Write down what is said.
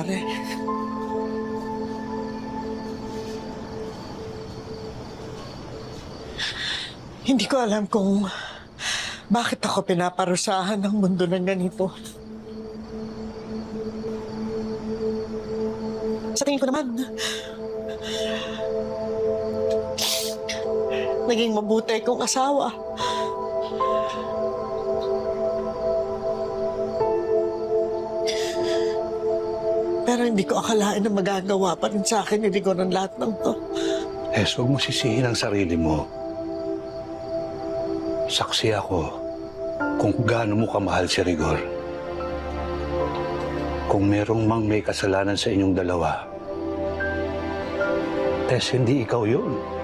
nangyari. Hindi ko alam kung bakit ako pinaparusahan ng mundo ng ganito. Sa tingin ko naman, naging mabuti kong asawa. Pero hindi ko akalain na magagawa pa rin sa akin ni Rigor ang lahat ng to. Huwag mo sisihin ang sarili mo. Saksi ako kung gaano mo kamahal si Rigor. Kung merong mang may kasalanan sa inyong dalawa, Tess, hindi ikaw yun.